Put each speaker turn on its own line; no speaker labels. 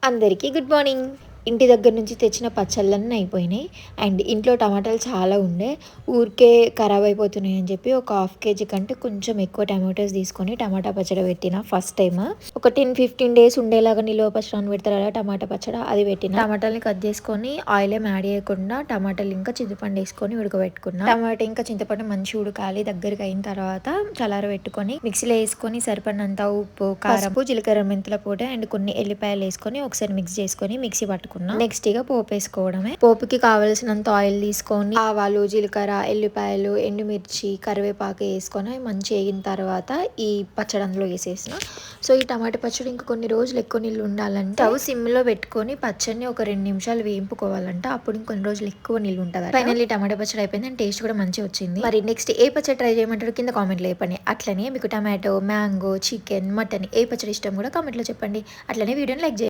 అందరికీ good morning. ఇంటి దగ్గర నుంచి తెచ్చిన పచ్చళ్ళన్నీ అయిపోయినాయి. అండ్ ఇంట్లో టమాటాలు చాలా ఉండే. ఊరికే ఖరాబ్ అయిపోతున్నాయి అని చెప్పి ఒక హాఫ్ కేజీ కంటే కొంచెం ఎక్కువ టమాటోస్ తీసుకొని టమాటా పచ్చడి పెట్టిన ఫస్ట్ టైం. ఒక 10-15 డేస్ ఉండేలాగా నిలువ పచ్చడి పెడతారు కదా టమాటా పచ్చడి, అది పెట్టిన. టమాటాలని కట్ చేసుకొని ఆయిల్ ఏం యాడ్ చేయకుండా టమాటాలు ఇంకా చింతపండు వేసుకొని ఉడకబెట్టుకున్నా. టమాటా ఇంకా చింతపండు మంచి ఉడకాలి, దగ్గరికి అయిన తర్వాత చల్లార పెట్టుకొని మిక్సీలో వేసుకొని సరిపడినంత ఉప్పు, కారం, జీలకర్ర, మెంతుల పొడి అండ్ కొన్ని ఎల్లిపాయలు వేసుకొని ఒకసారి మిక్స్ చేసుకొని మిక్సీ పట్టుకున్నా. నెక్స్ట్ ఇక పోపు వేసుకోవడమే. పోపుకి కావలసినంత ఆయిల్ తీసుకొని ఆవాలు, జీలకర్ర, ఎల్లిపాయలు, ఎండుమిర్చి, కరివేపాకు వేసుకొని మంచిగా వేగిన తర్వాత ఈ పచ్చడి అందులో వేసేసిన. సో ఈ టమాటా పచ్చడి ఇంకా కొన్ని రోజులు ఎక్కువ నీళ్ళు ఉండాలంటే స్టవ్ సిమ్ లో పెట్టుకొని పచ్చడిని ఒక 2 నిమిషాలు వేయింపుకోవాలంట. అప్పుడు ఇంకొన్ని రోజులు ఎక్కువ నీళ్ళు ఉంటుంది. ఫైనల్లీ టమాటా పచ్చడి అయిపోయింది అండ్ టేస్ట్ కూడా మంచిగా వచ్చింది. మరి నెక్స్ట్ ఏ పచ్చడి ట్రై చేయమంటారు కింద కామెంట్లో చెప్పండి. అట్లనే మీకు టమాటో, మ్యాంగో, చికెన్, మటన్ ఏ పచ్చడి ఇష్టం కూడా కామెంట్లో చెప్పండి. అట్లనే వీడియోని లైక్ చేయండి.